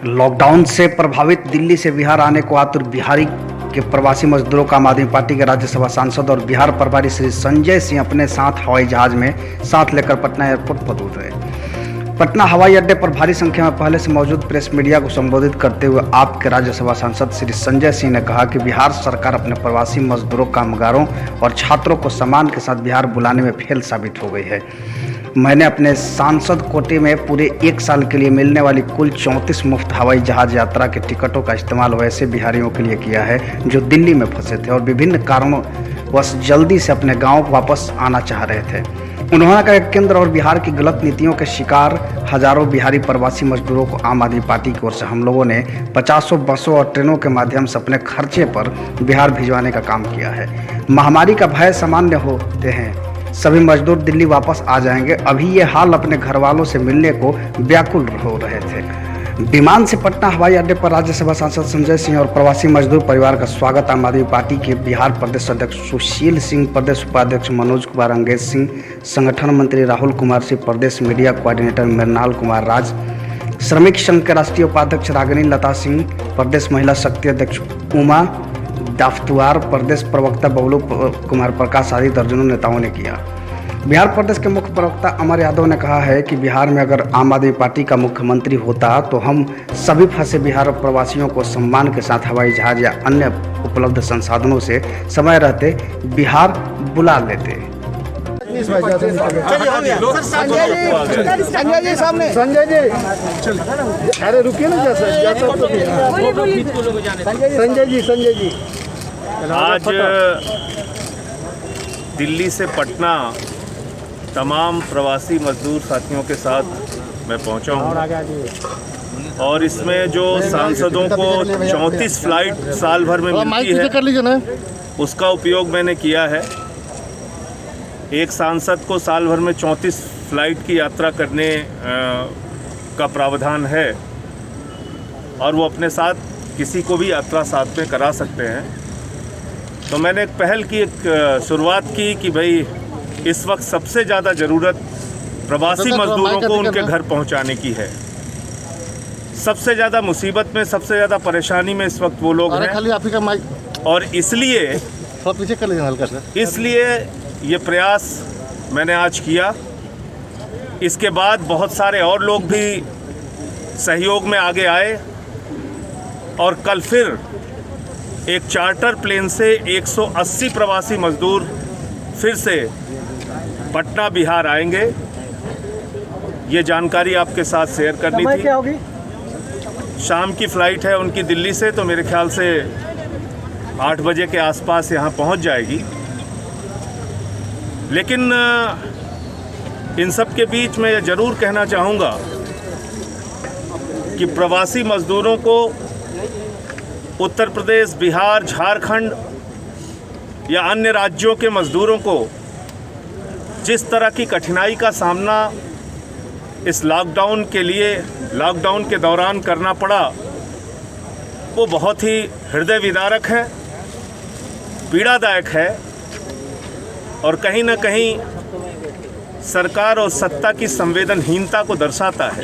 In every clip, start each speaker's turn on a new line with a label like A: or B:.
A: Lockdown से प्रभावित दिल्ली से बिहार आने को आतुर बिहारी के प्रवासी मजदूरों का आम आदमी पार्टी के राज्यसभा सांसद और बिहार प्रभारी श्री संजय सिंह अपने साथ हवाई जहाज में साथ लेकर पटना एयरपोर्ट पहुंच गए। पटना हवाई अड्डे पर भारी संख्या में पहले से मौजूद प्रेस मीडिया को संबोधित करते हुए आपके राज्यसभा सांसद श्री संजय सिंह ने कहा कि बिहार सरकार अपने प्रवासी मजदूरों, कामगारों और छात्रों को सम्मान के साथ बिहार बुलाने में फेल साबित हो गई है। मैंने अपने सांसद कोटे में पूरे 1 साल के लिए मिलने वाली कुल 34 मुफ्त हवाई जहाज यात्रा के टिकटों का इस्तेमाल वैसे बिहारियों के लिए किया है जो दिल्ली में फंसे थे और विभिन्न कारणों वश जल्दी से अपने गांव वापस आना चाह रहे थे। उन्होंने कहा कि केंद्र और बिहार की गलत नीतियों के शिकार हजारों बिहारी प्रवासी मजदूरों को आम आदमी पार्टी की ओर से हम लोगों ने 50 बसों और ट्रेनों के माध्यम से अपने खर्चे पर बिहार भिजवाने का काम किया है। महामारी का भय सामान्य होते हैं, सभी मजदूर दिल्ली वापस आ जाएंगे। अभी ये हाल अपने घर वालों से मिलने को व्याकुल हो रहे थे। विमान से पटना हवाई अड्डे पर राज्यसभा सांसद संजय सिंह और प्रवासी मजदूर परिवार का स्वागत आम आदमी पार्टी के बिहार प्रदेश अध्यक्ष सुशील सिंह, प्रदेश उपाध्यक्ष मनोज कुमार अंगेज सिंह, संगठन मंत्री राहुल कुमार सिंह, प्रदेश मीडिया कोऑर्डिनेटर मृणाल कुमार राज, श्रमिक संघ के राष्ट्रीय उपाध्यक्ष रागिनी लता सिंह, प्रदेश महिला शक्ति अध्यक्ष उमा दाफ्तुआर, प्रदेश प्रवक्ता बबलू कुमार प्रकाश आदि दर्जनों नेताओं ने किया। बिहार प्रदेश के मुख्य प्रवक्ता अमर यादव ने कहा है कि बिहार में अगर आम आदमी पार्टी का मुख्यमंत्री होता तो हम सभी फंसे बिहार प्रवासियों को सम्मान के साथ हवाई जहाज या अन्य उपलब्ध संसाधनों से समय रहते बिहार बुला लेते।
B: संजय जी अरे रुकिए ना, संजय जी
C: आज दिल्ली से पटना तमाम प्रवासी मजदूर साथियों के साथ मैं पहुंचा हूं और इसमें जो सांसदों को 34 फ्लाइट साल भर में मिलती है उसका उपयोग मैंने किया है। एक सांसद को साल भर में 34 फ्लाइट की यात्रा करने का प्रावधान है और वो अपने साथ किसी को भी यात्रा साथ में करा सकते हैं। तो मैंने एक पहल की, एक शुरुआत की कि भाई इस वक्त सबसे ज़्यादा ज़रूरत प्रवासी मजदूरों को उनके घर पहुंचाने की है। सबसे ज़्यादा मुसीबत में, सबसे ज़्यादा परेशानी में इस वक्त वो लोग हैं और इसलिए ये प्रयास मैंने आज किया। इसके बाद बहुत सारे और लोग भी सहयोग में आगे आए और कल फिर एक चार्टर प्लेन से 180 प्रवासी मजदूर फिर से पटना बिहार आएंगे। ये जानकारी आपके साथ शेयर करनी थी।
B: क्या होगी?
C: शाम की फ़्लाइट है उनकी दिल्ली से, तो मेरे ख्याल से 8 बजे के आसपास यहाँ पहुँच जाएगी। लेकिन इन सब के बीच मैं ये ज़रूर कहना चाहूँगा कि प्रवासी मज़दूरों को उत्तर प्रदेश, बिहार, झारखंड या अन्य राज्यों के मज़दूरों को जिस तरह की कठिनाई का सामना इस लॉकडाउन के दौरान करना पड़ा, वो बहुत ही हृदय विदारक है, पीड़ादायक है और कहीं ना कहीं सरकार और सत्ता की संवेदनहीनता को दर्शाता है।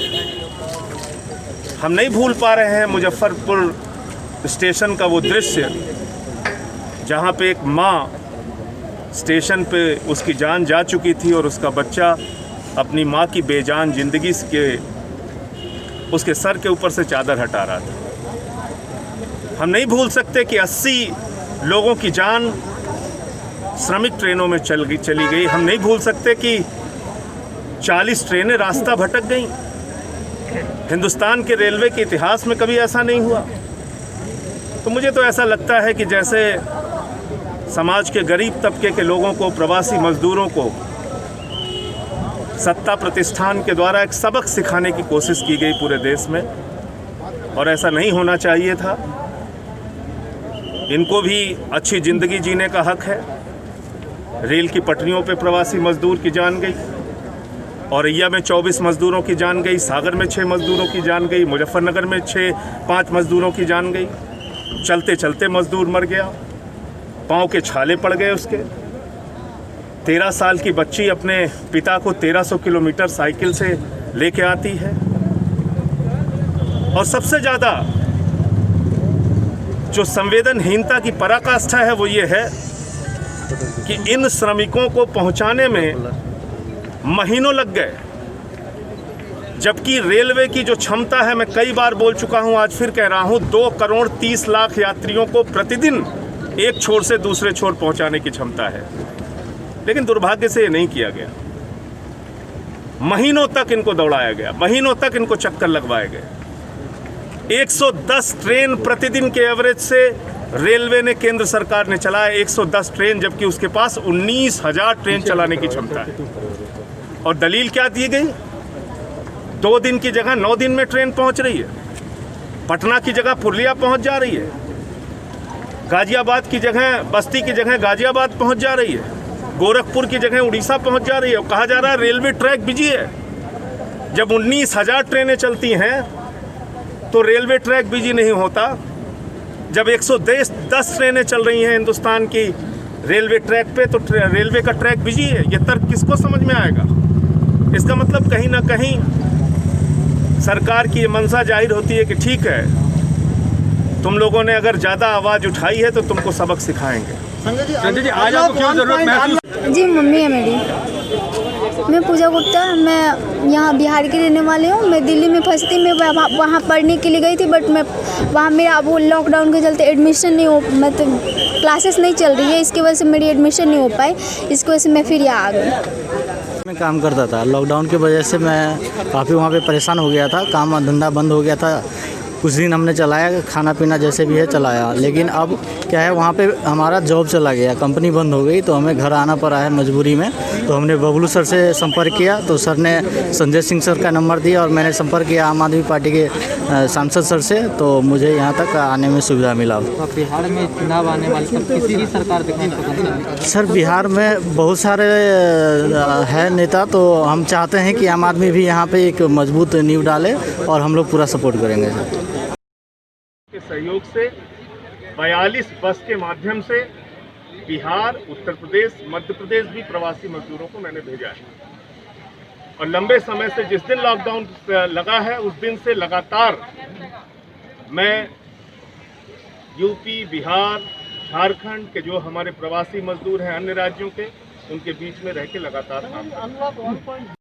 C: हम नहीं भूल पा रहे हैं मुजफ्फरपुर स्टेशन का वो दृश्य जहाँ पे एक माँ स्टेशन पे उसकी जान जा चुकी थी और उसका बच्चा अपनी माँ की बेजान जिंदगी के उसके सर के ऊपर से चादर हटा रहा था। हम नहीं भूल सकते कि 80 लोगों की जान श्रमिक ट्रेनों में चली गई। हम नहीं भूल सकते कि 40 ट्रेनें रास्ता भटक गईं। हिंदुस्तान के रेलवे के इतिहास में कभी ऐसा नहीं हुआ। तो मुझे तो ऐसा लगता है कि जैसे समाज के गरीब तबके के लोगों को, प्रवासी मजदूरों को सत्ता प्रतिष्ठान के द्वारा एक सबक सिखाने की कोशिश की गई पूरे देश में, और ऐसा नहीं होना चाहिए था। इनको भी अच्छी ज़िंदगी जीने का हक है। रेल की पटरियों पे प्रवासी मजदूर की जान गई, औरैया में 24 मजदूरों की जान गई, सागर में 6 मजदूरों की जान गई, मुजफ्फरनगर में 5 मजदूरों की जान गई। चलते चलते मजदूर मर गया, पाँव के छाले पड़ गए उसके। 13 साल की बच्ची अपने पिता को 1300 किलोमीटर साइकिल से लेके आती है। और सबसे ज़्यादा जो संवेदनहीनता की पराकाष्ठा है वो ये है कि इन श्रमिकों को पहुंचाने में महीनों लग गए, जबकि रेलवे की जो क्षमता है, मैं कई बार बोल चुका हूं, आज फिर कह रहा हूं, 2,30,00,000 यात्रियों को प्रतिदिन एक छोर से दूसरे छोर पहुंचाने की क्षमता है। लेकिन दुर्भाग्य से ये नहीं किया गया। महीनों तक इनको दौड़ाया गया, महीनों तक इनको चक्कर लगवाए गए। 110 ट्रेन प्रतिदिन के एवरेज से रेलवे ने, केंद्र सरकार ने चलाया 110 ट्रेन, जबकि उसके पास 19,000 ट्रेन चलाने की क्षमता है। और दलील क्या दी गई? 2 दिन की जगह 9 दिन में ट्रेन पहुंच रही है, पटना की जगह पुरलिया पहुंच जा रही है, गाजियाबाद की जगह, बस्ती की जगह गाजियाबाद पहुंच जा रही है, गोरखपुर की जगह उड़ीसा पहुंच जा रही है। और कहा जा रहा है रेलवे ट्रैक बिजी है। जब 19,000 ट्रेनें चलती हैं तो रेलवे ट्रैक बिजी नहीं होता। जब 110 ट्रेनें चल रही हैं हिंदुस्तान की रेलवे ट्रैक पे, तो रेलवे का ट्रैक बिजी है। ये तर्क किसको समझ में आएगा? इसका मतलब कहीं ना कहीं सरकार की ये मंशा जाहिर होती है कि ठीक है, तुम लोगों ने अगर ज़्यादा आवाज़ उठाई है तो तुमको सबक सिखाएंगे।
B: संजय जी आज आपको क्यों जरूरत महसूस?
D: जी मम्मी है मेरी। मैं पूजा गुप्ता, मैं यहाँ बिहार की रहने वाली हूँ। मैं दिल्ली में फंसी थी, मैं वहाँ पढ़ने के लिए गई थी, बट मैं वहाँ मेरा वो लॉकडाउन के चलते एडमिशन नहीं हो, मतलब क्लासेस नहीं चल रही है, इसकी वजह से मेरी एडमिशन नहीं हो पाई। इसकी वजह से मैं फिर यहाँ आ गई।
E: मैं काम करता था, लॉकडाउन की वजह से मैं काफ़ी वहाँ पे परेशान हो गया था, काम धंधा बंद हो गया था। कुछ दिन हमने चलाया, खाना पीना जैसे भी है चलाया, लेकिन अब क्या है, वहाँ पे हमारा जॉब चला गया, कंपनी बंद हो गई, तो हमें घर आना पड़ा है मजबूरी में। तो हमने बबलू सर से संपर्क किया, तो सर ने संजय सिंह सर का नंबर दिया और मैंने संपर्क किया आम आदमी पार्टी के सांसद सर से, तो मुझे यहाँ तक आने में सुविधा मिला।
F: तो बिहार में चुनाव आने वाले सब किसी भी सरकार देखने को पसंद नहीं।
E: सर बिहार में बहुत सारे है नेता, तो हम चाहते हैं कि आम आदमी भी यहाँ पे एक मजबूत नींव डाले और हम लोग पूरा सपोर्ट करेंगे सर।
C: के सहयोग से 42 बस के माध्यम से बिहार, उत्तर प्रदेश, मध्य प्रदेश भी प्रवासी मजदूरों को मैंने भेजा है। और लंबे समय से जिस दिन लॉकडाउन लगा है उस दिन से लगातार मैं यूपी, बिहार, झारखंड के जो हमारे प्रवासी मजदूर हैं अन्य राज्यों के, उनके बीच में रह के लगातार काम कर रहा हूं।